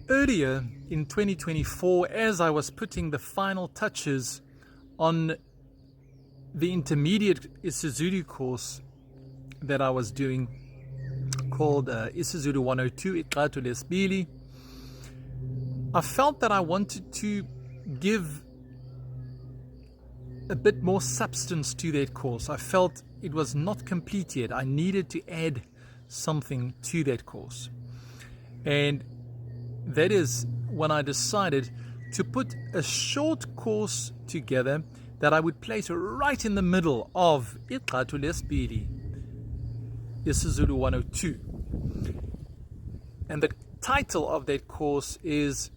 Earlier in 2024, as I was putting the final touches on the intermediate isiZulu course that I was doing called isiZulu 102, Iqatu Lesbili, I felt that I wanted to give a bit more substance to that course. I felt it was not complete yet. I needed to add something to that course. And that is when I decided to put a short course together that I would place right in the middle of Iqatu Lesbili, isiZulu 102. And the title of that course is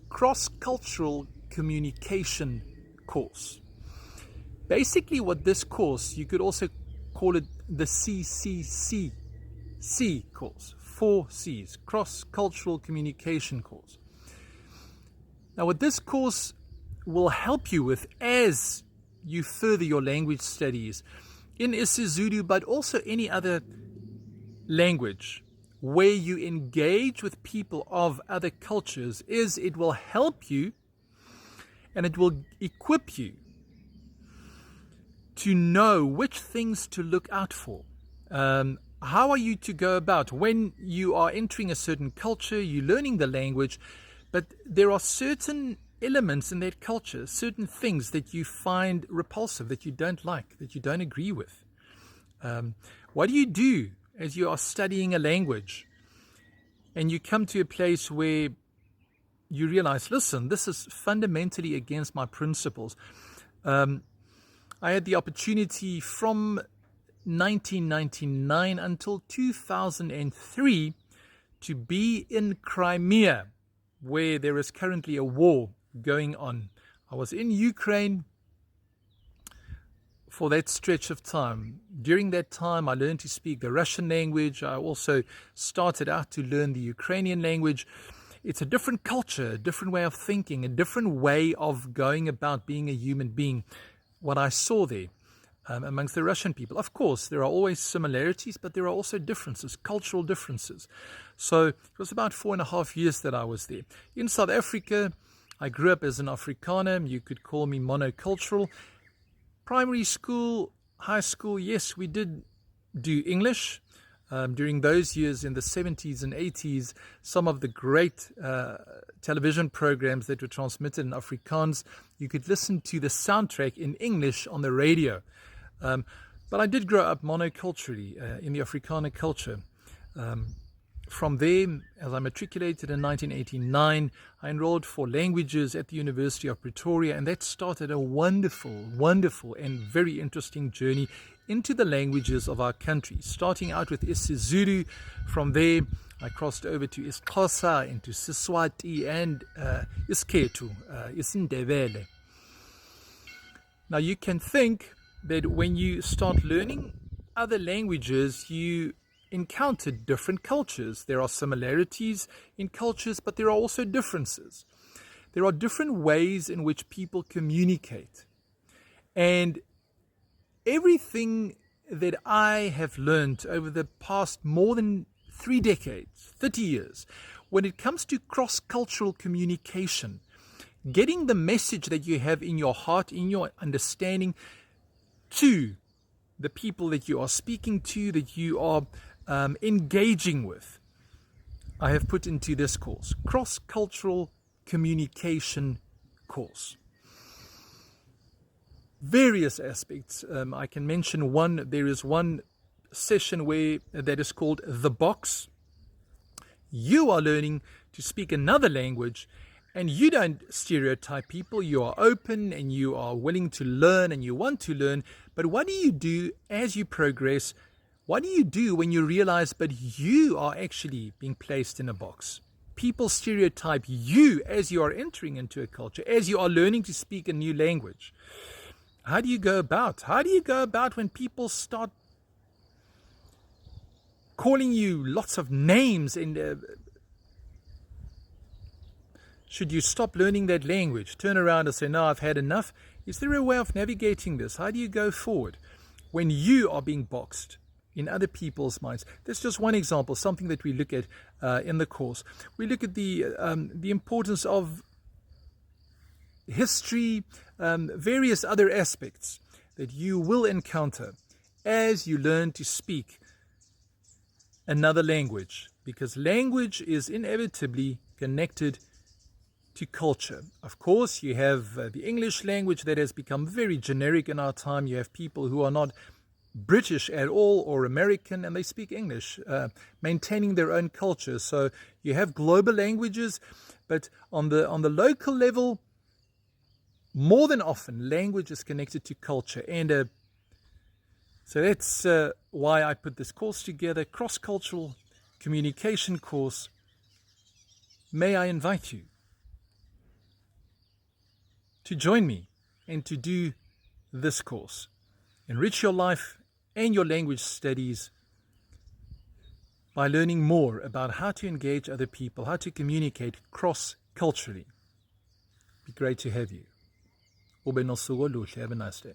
Cross-Cultural Communication Course. Basically what this course, you could also call it the CCC course, 4 C's, Cross-Cultural Communication Course. Now what this course will help you with as you further your language studies in isiZulu, but also any other language where you engage with people of other cultures, is it will help you and it will equip you to know which things to look out for. How are you to go about when you are entering a certain culture, you're learning the language, but there are certain elements in that culture, certain things that you find repulsive, that you don't like, that you don't agree with. What do you do as you are studying a language and you come to a place where you realize, listen, this is fundamentally against my principles? I had the opportunity from 1999 until 2003 to be in Crimea, where there is currently a war going on. I was in Ukraine for that stretch of time. During that time, I learned to speak the Russian language. I also started out to learn the Ukrainian language. It's a different culture, a different way of thinking, a different way of going about being a human being. What I saw there amongst the Russian people. Of course, there are always similarities, but there are also differences, cultural differences. So it was about 4.5 years that I was there. In South Africa, I grew up as an Afrikaner. You could call me monocultural. Primary school, high school, yes, we did do English. During those years in the 70s and 80s, some of the great television programs that were transmitted in Afrikaans, you could listen to the soundtrack in English on the radio. But I did grow up monoculturally in the Afrikaner culture. From there, as I matriculated in 1989, I enrolled for languages at the University of Pretoria, and that started a wonderful, wonderful and very interesting journey into the languages of our country, starting out with isiZulu. From there, I crossed over to isiXhosa, into Siswati, and isiKhethu, isiNdebele. Now, you can think that when you start learning other languages, you encounter different cultures. There are similarities in cultures, but there are also differences. There are different ways in which people communicate. And everything that I have learned over the past more than 3 decades, 30 years, when it comes to cross-cultural communication, getting the message that you have in your heart, in your understanding, to the people that you are speaking to, that you are engaging with, I have put into this course, Cross-Cultural Communication course. Various aspects. I can mention one. There is one session where that is called The Box. You are learning to speak another language, and you don't stereotype people. You are open and you are willing to learn and you want to learn. But what do you do as you progress? What do you do when you realize but you are actually being placed in a box? People stereotype you as you are entering into a culture, as you are learning to speak a new language. How do you go about? How do you go about when people start calling you lots of names? And should you stop learning that language? Turn around and say, no, I've had enough. Is there a way of navigating this? How do you go forward when you are being boxed? in other people's minds. That's just one example, something that we look at in the course. We look at the importance of history, various other aspects that you will encounter as you learn to speak another language, because language is inevitably connected to culture. Of course, you have the English language that has become very generic in our time. You have people who are not British at all or American, and they speak English, maintaining their own culture. So you have global languages, but on the local level, more than often, language is connected to culture. And so that's why I put this course together, cross-cultural communication course. May I invite you to join me and to do this course. Enrich your life and your language studies by learning more about how to engage other people, how to communicate cross-culturally. It'd be great to have you. Ube nosuku oluhle. Have a nice day.